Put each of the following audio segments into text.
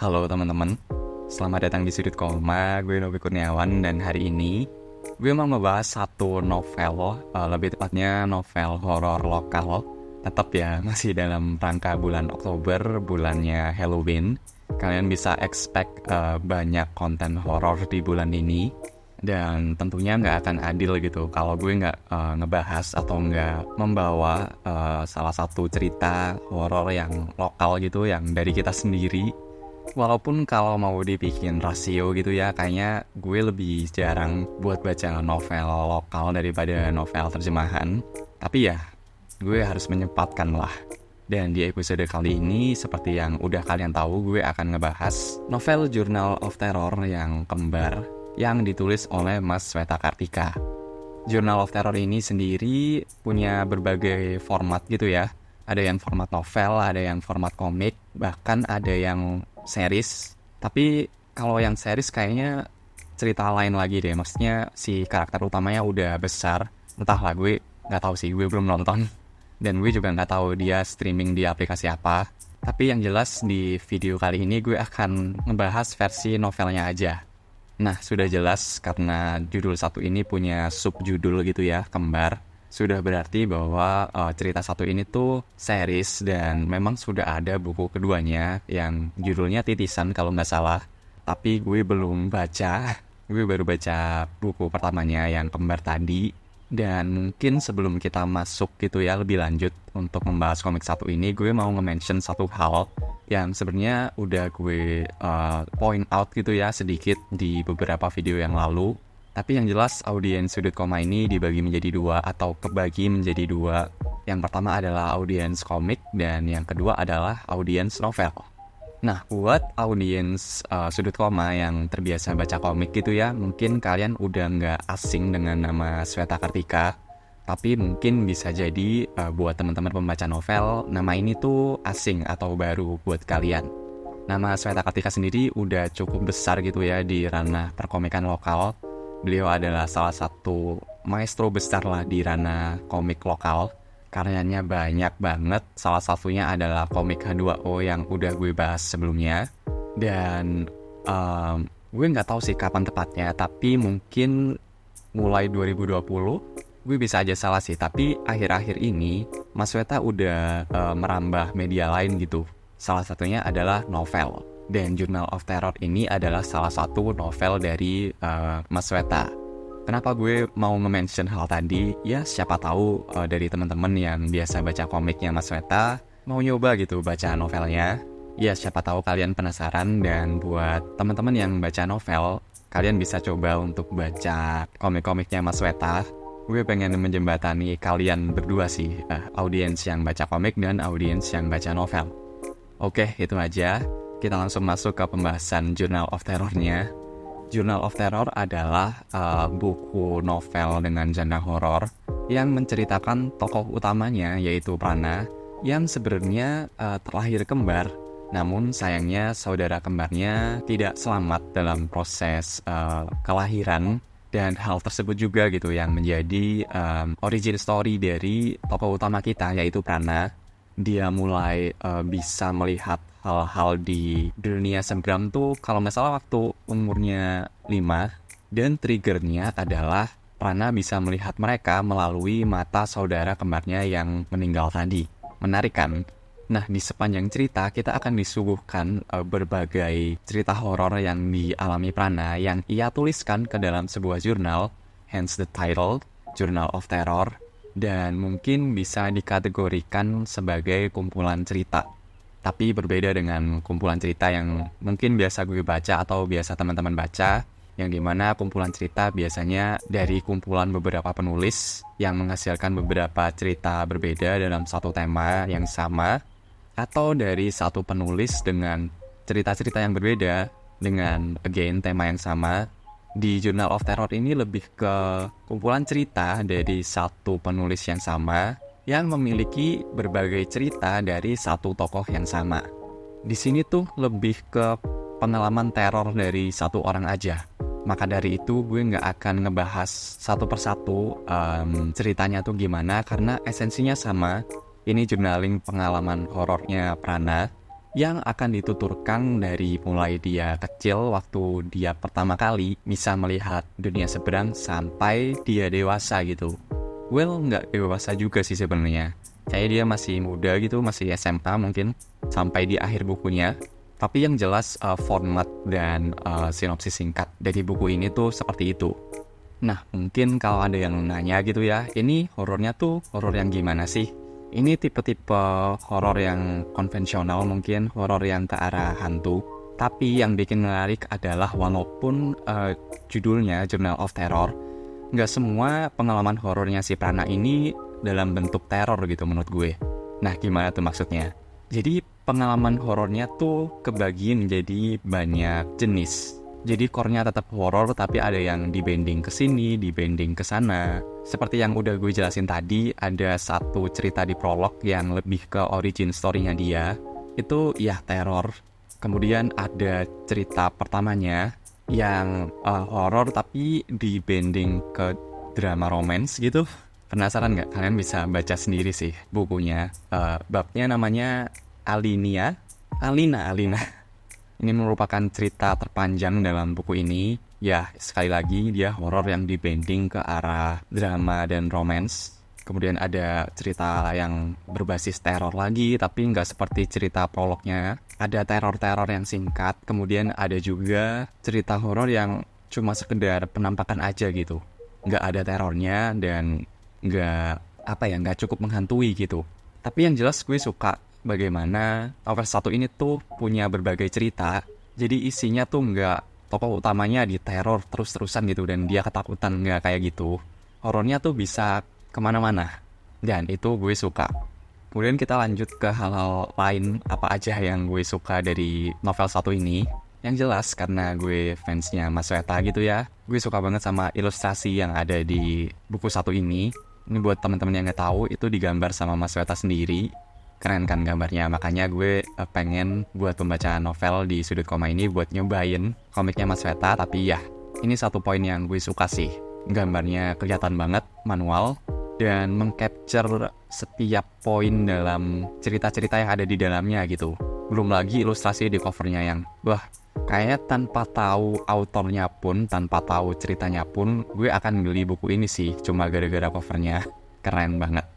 Halo teman-teman, selamat datang di Sudut Koma. Gue Novi Kurniawan dan hari ini gue mau ngebahas satu novel, lebih tepatnya novel horor lokal. Tetap ya, masih dalam rangka bulan Oktober, bulannya Halloween. Kalian bisa expect banyak konten horor di bulan ini. Dan tentunya nggak akan adil gitu kalau gue nggak ngebahas atau nggak membawa salah satu cerita horor yang lokal gitu, yang dari kita sendiri. Walaupun kalau mau dibikin rasio gitu ya, kayaknya gue lebih jarang buat baca novel lokal daripada novel terjemahan. Tapi ya, gue harus menyempatkan lah. Dan di episode kali ini, seperti yang udah kalian tahu, gue akan ngebahas novel Journal of Terror yang kembar, yang ditulis oleh Mas Sweta Kartika. Journal of Terror ini sendiri punya berbagai format gitu ya. Ada yang format novel, ada yang format komik, bahkan ada yang series. Tapi kalau yang series kayaknya cerita lain lagi deh. Maksudnya si karakter utamanya udah besar. Entahlah, gue nggak tahu sih, gue belum nonton. Dan gue juga nggak tahu dia streaming di aplikasi apa. Tapi yang jelas di video kali ini gue akan ngebahas versi novelnya aja. Nah, sudah jelas karena judul satu ini punya subjudul gitu ya, kembar. Sudah berarti bahwa cerita satu ini tuh series dan memang sudah ada buku keduanya yang judulnya Titisan kalau nggak salah. Tapi gue belum baca, gue baru baca buku pertamanya yang kembar tadi. Dan mungkin sebelum kita masuk gitu ya lebih lanjut untuk membahas komik satu ini, gue mau nge-mention satu hal yang sebenarnya udah gue point out gitu ya sedikit di beberapa video yang lalu. Tapi yang jelas audiens Sudut Koma ini dibagi menjadi dua atau kebagi menjadi dua. Yang pertama adalah audiens komik dan yang kedua adalah audiens novel. Nah, buat audiens Sudut Koma yang terbiasa baca komik gitu ya, mungkin kalian udah nggak asing dengan nama Sweta Kartika. Tapi mungkin bisa jadi buat teman-teman pembaca novel, nama ini tuh asing atau baru buat kalian. Nama Sweta Kartika sendiri udah cukup besar gitu ya di ranah perkomikan lokal. Beliau adalah salah satu maestro besar lah di ranah komik lokal. Karyanya banyak banget, salah satunya adalah komik H2O yang udah gue bahas sebelumnya. Dan gue nggak tahu sih kapan tepatnya, tapi mungkin mulai 2020, gue bisa aja salah sih. Tapi akhir-akhir ini Mas Sweta udah merambah media lain gitu. Salah satunya adalah novel. Dan Journal of Terror ini adalah salah satu novel dari Mas Sweta. Kenapa gue mau nge-mention hal tadi? Ya siapa tahu dari teman-teman yang biasa baca komiknya Mas Sweta mau nyoba gitu baca novelnya. Ya siapa tahu kalian penasaran, dan buat teman-teman yang baca novel, kalian bisa coba untuk baca komik-komiknya Mas Sweta. Gue pengen menjembatani kalian berdua sih, audiens yang baca komik dan audiens yang baca novel. Oke, itu aja. Kita langsung masuk ke pembahasan Journal of Terror-nya. Journal of Terror adalah buku novel dengan genre horor yang menceritakan tokoh utamanya yaitu Prana yang sebenarnya terlahir kembar. Namun sayangnya saudara kembarnya tidak selamat dalam proses kelahiran, dan hal tersebut juga gitu yang menjadi origin story dari tokoh utama kita yaitu Prana. Dia mulai bisa melihat hal-hal di dunia seberang tuh kalau nggak salah waktu umurnya 5. Dan triggernya adalah Prana bisa melihat mereka melalui mata saudara kembarnya yang meninggal tadi. Menarik kan? Nah, di sepanjang cerita kita akan disuguhkan berbagai cerita horor yang dialami Prana yang ia tuliskan ke dalam sebuah jurnal, hence the title, Journal of Terror. Dan mungkin bisa dikategorikan sebagai kumpulan cerita. Tapi berbeda dengan kumpulan cerita yang mungkin biasa gue baca atau biasa teman-teman baca, yang dimana kumpulan cerita biasanya dari kumpulan beberapa penulis yang menghasilkan beberapa cerita berbeda dalam satu tema yang sama, atau dari satu penulis dengan cerita-cerita yang berbeda dengan again tema yang sama. Di Journal of Terror ini lebih ke kumpulan cerita dari satu penulis yang sama yang memiliki berbagai cerita dari satu tokoh yang sama. Di sini tuh lebih ke pengalaman teror dari satu orang aja. Maka dari itu gue nggak akan ngebahas satu persatu ceritanya tuh gimana, karena esensinya sama. Ini journaling pengalaman horornya Prana yang akan dituturkan dari mulai dia kecil waktu dia pertama kali bisa melihat dunia seberang sampai dia dewasa gitu. Well, nggak dewasa juga sih sebenarnya. Kayak dia masih muda gitu, masih SMA mungkin, sampai di akhir bukunya. Tapi yang jelas format dan sinopsis singkat dari buku ini tuh seperti itu. Nah, mungkin kalau ada yang nanya gitu ya, ini horornya tuh horor yang gimana sih? Ini tipe-tipe horor yang konvensional mungkin, horor yang ke arah hantu. Tapi yang bikin menarik adalah walaupun judulnya Journal of Terror, nggak semua pengalaman horornya si Prana ini dalam bentuk teror gitu menurut gue. Nah, gimana tuh maksudnya? Jadi pengalaman horornya tuh kebagi menjadi banyak jenis. Jadi core-nya tetap horor tapi ada yang dibending ke sini, dibending ke sana. Seperti yang udah gue jelasin tadi, ada satu cerita di prolog yang lebih ke origin story-nya dia. Itu ya teror. Kemudian ada cerita pertamanya yang horor tapi dibending ke drama romance gitu. Penasaran nggak? Kalian bisa baca sendiri sih bukunya. Babnya namanya Alina. Ini merupakan cerita terpanjang dalam buku ini. Ya, sekali lagi dia horor yang dibending ke arah drama dan romance. Kemudian ada cerita yang berbasis teror lagi, tapi nggak seperti cerita prolognya. Ada teror-teror yang singkat. Kemudian ada juga cerita horor yang cuma sekedar penampakan aja gitu. Nggak ada terornya dan nggak cukup menghantui gitu. Tapi yang jelas gue suka bagaimana novel satu ini tuh punya berbagai cerita. Jadi isinya tuh nggak tokoh utamanya diteror terus-terusan gitu dan dia ketakutan, nggak kayak gitu. Horornya tuh bisa kemana-mana dan itu gue suka. Kemudian kita lanjut ke hal-hal lain apa aja yang gue suka dari novel satu ini. Yang jelas karena gue fansnya Mas Weta gitu ya, gue suka banget sama ilustrasi yang ada di buku satu ini. Ini buat teman-teman yang nggak tahu, itu digambar sama Mas Weta sendiri. Keren kan gambarnya, makanya gue pengen buat pembaca novel di Sudut Koma ini buat nyobain komiknya Mas Weta. Tapi ya, ini satu poin yang gue suka sih. Gambarnya kelihatan banget, manual, dan mengcapture setiap poin dalam cerita-cerita yang ada di dalamnya gitu. Belum lagi ilustrasi di covernya yang, wah, kayaknya tanpa tahu autornya pun, tanpa tahu ceritanya pun, gue akan beli buku ini sih, cuma gara-gara covernya. Keren banget.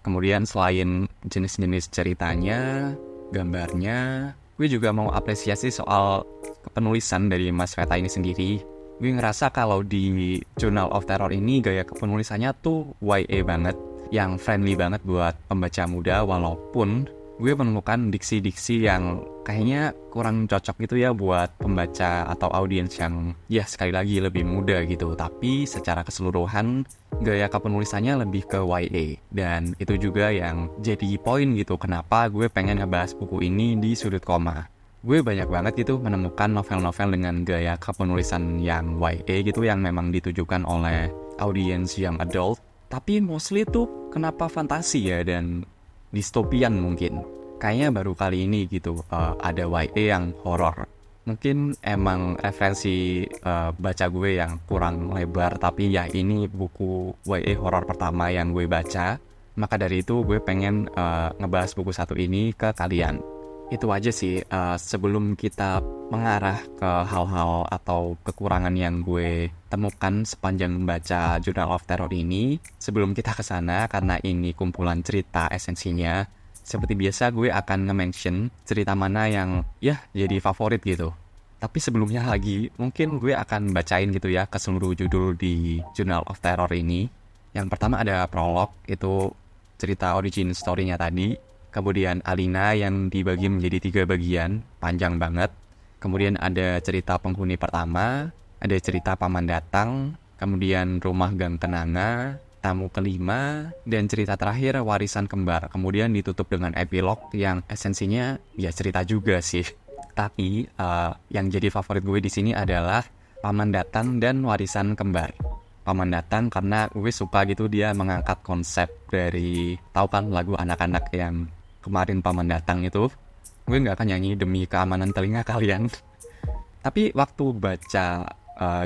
Kemudian selain jenis-jenis ceritanya, gambarnya, gue juga mau apresiasi soal kepenulisan dari Mas Weta ini sendiri. Gue ngerasa kalau di Journal of Terror ini gaya kepenulisannya tuh YA banget, yang friendly banget buat pembaca muda, walaupun gue menemukan diksi-diksi yang kayaknya kurang cocok gitu ya buat pembaca atau audiens yang ya sekali lagi lebih muda gitu. Tapi secara keseluruhan gaya kepenulisannya lebih ke YA. Dan itu juga yang jadi poin gitu kenapa gue pengen ngebahas buku ini di Sudut Koma. Gue banyak banget gitu menemukan novel-novel dengan gaya kepenulisan yang YA gitu, yang memang ditujukan oleh audiens yang adult. Tapi mostly tuh kenapa fantasi ya dan distopian mungkin. Kayaknya baru kali ini gitu ada YA yang horor. Mungkin emang referensi baca gue yang kurang lebar, tapi ya ini buku YA horor pertama yang gue baca. Maka dari itu gue pengen ngebahas buku satu ini ke kalian. Itu aja sih, sebelum kita mengarah ke hal-hal atau kekurangan yang gue temukan sepanjang membaca Journal of Terror ini. Sebelum kita ke sana, karena ini kumpulan cerita esensinya, seperti biasa gue akan nge-mention cerita mana yang ya jadi favorit gitu. Tapi sebelumnya lagi, mungkin gue akan bacain gitu ya ke seluruh judul di Journal of Terror ini. Yang pertama ada prolog, itu cerita origin story-nya tadi. Kemudian Alina yang dibagi menjadi 3 bagian, panjang banget. Kemudian ada cerita penghuni pertama, ada cerita paman datang, kemudian rumah gang kenanga, tamu kelima, dan cerita terakhir warisan kembar. Kemudian ditutup dengan epilog yang esensinya ya cerita juga sih. Tapi yang jadi favorit gue di sini adalah paman datang dan warisan kembar. Paman datang karena gue suka gitu dia mengangkat konsep dari, tahu kan lagu anak-anak yang kemarin paman datang itu. Gue gak akan nyanyi demi keamanan telinga kalian. Tapi waktu baca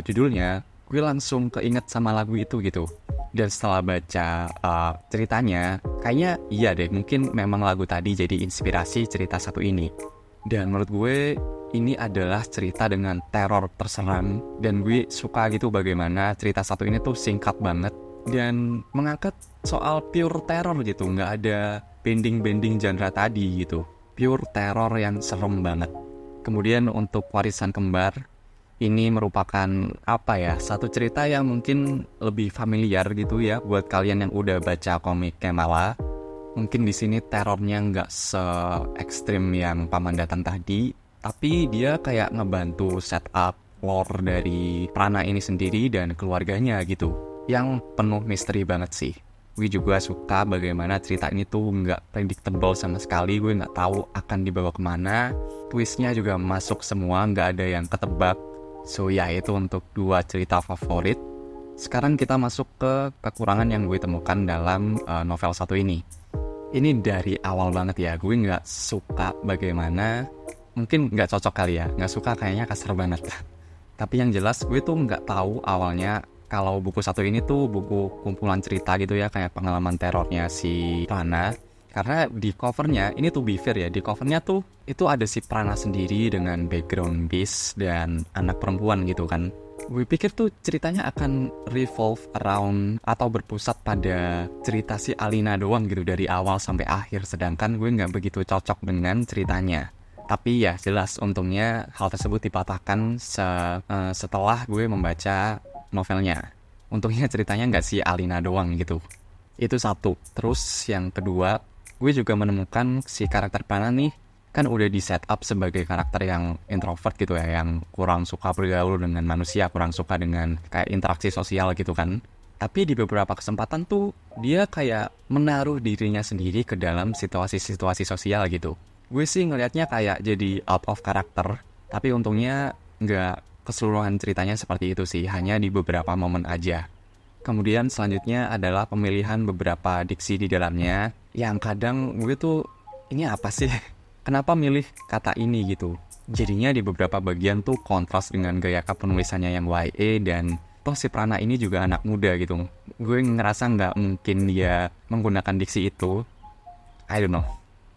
judulnya, gue langsung keinget sama lagu itu gitu. Dan setelah baca ceritanya, kayaknya iya deh, mungkin memang lagu tadi jadi inspirasi cerita satu ini. Dan menurut gue ini adalah cerita dengan teror terseram, dan gue suka gitu bagaimana cerita satu ini tuh singkat banget dan mengangkat soal pure teror gitu, nggak ada bending-bending genre tadi gitu, pure teror yang serem banget. Kemudian untuk Warisan Kembar, ini merupakan satu cerita yang mungkin lebih familiar gitu ya buat kalian yang udah baca komik Kamala. Mungkin di sini terornya nggak se-ekstrim yang Paman Datang tadi, tapi dia kayak ngebantu setup lore dari Prana ini sendiri dan keluarganya gitu, yang penuh misteri banget sih. Gue juga suka bagaimana cerita ini tuh nggak predictable sama sekali, gue nggak tahu akan dibawa kemana, twistnya juga masuk semua, nggak ada yang ketebak. So ya, itu untuk 2 cerita favorit. Sekarang kita masuk ke kekurangan yang gue temukan dalam novel satu ini. Ini dari awal banget ya, gue nggak suka bagaimana, mungkin nggak cocok kali ya, nggak suka kayaknya kasar banget. Tapi yang jelas gue tuh nggak tahu awalnya kalau buku satu ini tuh buku kumpulan cerita gitu ya, kayak pengalaman terornya si Prana. Karena di covernya, ini tuh be fair ya, di covernya tuh itu ada si Prana sendiri dengan background beast dan anak perempuan gitu kan. Gue pikir tuh ceritanya akan revolve around atau berpusat pada cerita si Alina doang gitu dari awal sampai akhir, sedangkan gue nggak begitu cocok dengan ceritanya. Tapi ya jelas untungnya hal tersebut dipatahkan setelah gue membaca novelnya. Untungnya ceritanya nggak si Alina doang gitu. Itu satu. Terus yang kedua, gue juga menemukan si karakter Prana nih kan udah di set up sebagai karakter yang introvert gitu ya, yang kurang suka bergaul dengan manusia, kurang suka dengan kayak interaksi sosial gitu kan. Tapi di beberapa kesempatan tuh dia kayak menaruh dirinya sendiri ke dalam situasi-situasi sosial gitu. Gue sih ngelihatnya kayak jadi out of character, tapi untungnya nggak keseluruhan ceritanya seperti itu sih, hanya di beberapa momen aja. Kemudian selanjutnya adalah pemilihan beberapa diksi di dalamnya, yang kadang gue tuh, ini apa sih? Kenapa milih kata ini gitu? Jadinya di beberapa bagian tuh kontras dengan gaya penulisannya yang YA, dan toh si Prana ini juga anak muda gitu. Gue ngerasa nggak mungkin dia menggunakan diksi itu. I don't know.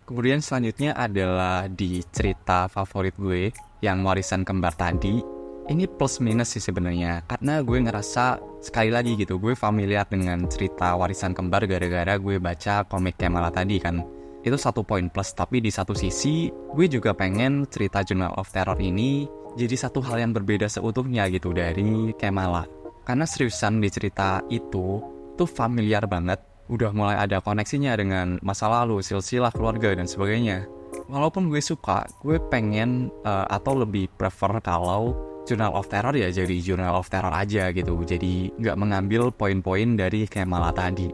Kemudian selanjutnya adalah di cerita favorit gue, yang Warisan Kembar tadi. Ini plus minus sih sebenarnya, karena gue ngerasa sekali lagi gitu, gue familiar dengan cerita Warisan Kembar gara-gara gue baca komik Kamala tadi kan. Itu satu poin plus, tapi di satu sisi gue juga pengen cerita Journal of Terror ini jadi satu hal yang berbeda seutuhnya gitu dari Kamala. Karena seriusan di cerita itu tuh familiar banget, udah mulai ada koneksinya dengan masa lalu, silsilah keluarga dan sebagainya. Walaupun gue suka, gue pengen atau lebih prefer kalau Journal of Terror ya jadi Journal of Terror aja gitu, jadi nggak mengambil poin-poin dari Kamala tadi.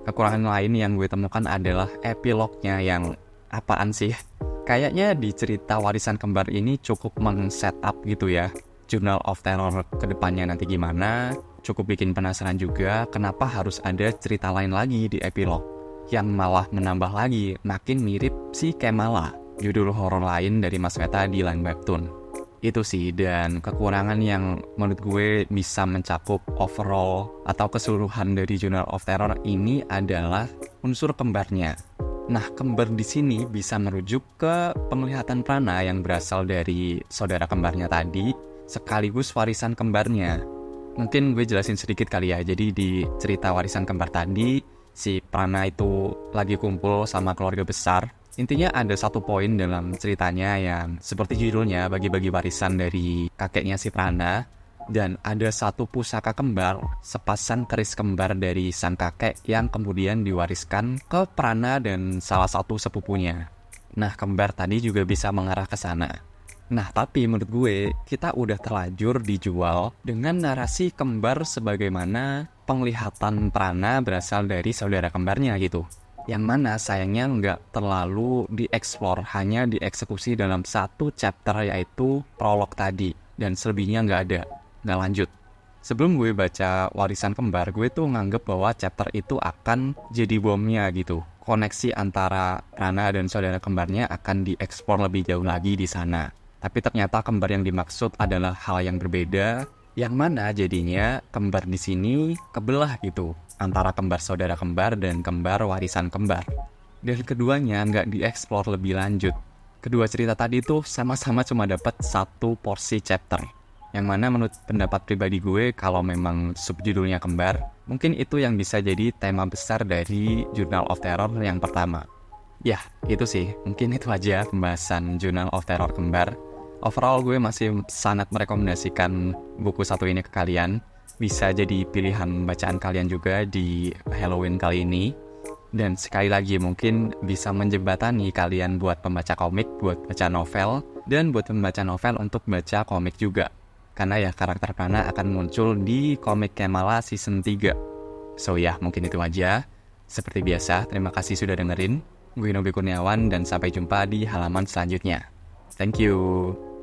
Kekurangan lain yang gue temukan adalah epilognya yang apaan sih? Kayaknya di cerita Warisan Kembar ini cukup men-setup gitu ya Journal of Terror kedepannya nanti gimana. Cukup bikin penasaran juga kenapa harus ada cerita lain lagi di epilog, yang malah menambah lagi makin mirip si Kamala, judul horor lain dari Mas Meta di line webtoon. Itu sih, dan kekurangan yang menurut gue bisa mencakup overall atau keseluruhan dari Journal of Terror ini adalah unsur kembarnya. Nah, kembar di sini bisa merujuk ke penglihatan Prana yang berasal dari saudara kembarnya tadi, sekaligus warisan kembarnya. Mungkin gue jelasin sedikit kali ya. Jadi di cerita Warisan Kembar tadi, si Prana itu lagi kumpul sama keluarga besar. Intinya ada satu poin dalam ceritanya yang seperti judulnya, bagi-bagi warisan dari kakeknya si Prana. Dan ada satu pusaka kembar, sepasang keris kembar dari sang kakek yang kemudian diwariskan ke Prana dan salah satu sepupunya. Nah, kembar tadi juga bisa mengarah ke sana. Nah, tapi menurut gue, kita udah terlanjur dijual dengan narasi kembar sebagaimana penglihatan Prana berasal dari saudara kembarnya gitu. Yang mana sayangnya nggak terlalu dieksplor, hanya dieksekusi dalam satu chapter yaitu prolog tadi. Dan selebihnya nggak ada, nggak lanjut. Sebelum gue baca Warisan Kembar, gue tuh nganggep bahwa chapter itu akan jadi bomnya gitu. Koneksi antara Prana dan saudara kembarnya akan dieksplor lebih jauh lagi di sana. Tapi ternyata kembar yang dimaksud adalah hal yang berbeda, yang mana jadinya kembar di sini kebelah gitu, antara kembar saudara kembar dan kembar warisan kembar. Dan keduanya nggak dieksplor lebih lanjut. kedua cerita tadi tuh sama-sama cuma dapat satu porsi chapter. Yang mana menurut pendapat pribadi gue, kalau memang subjudulnya kembar, mungkin itu yang bisa jadi tema besar dari Journal of Terror yang pertama. Ya, itu sih. Mungkin itu aja pembahasan Journal of Terror kembar. Overall gue masih sangat merekomendasikan buku satu ini ke kalian. Bisa jadi pilihan bacaan kalian juga di Halloween kali ini. Dan sekali lagi mungkin bisa menjembatani kalian buat pembaca komik, buat baca novel, dan buat pembaca novel untuk baca komik juga. Karena ya karakter Prana akan muncul di komik Kemala season 3. So ya, mungkin itu aja. Seperti biasa, terima kasih sudah dengerin. Gue Nobi Kurniawan dan sampai jumpa di halaman selanjutnya. Thank you.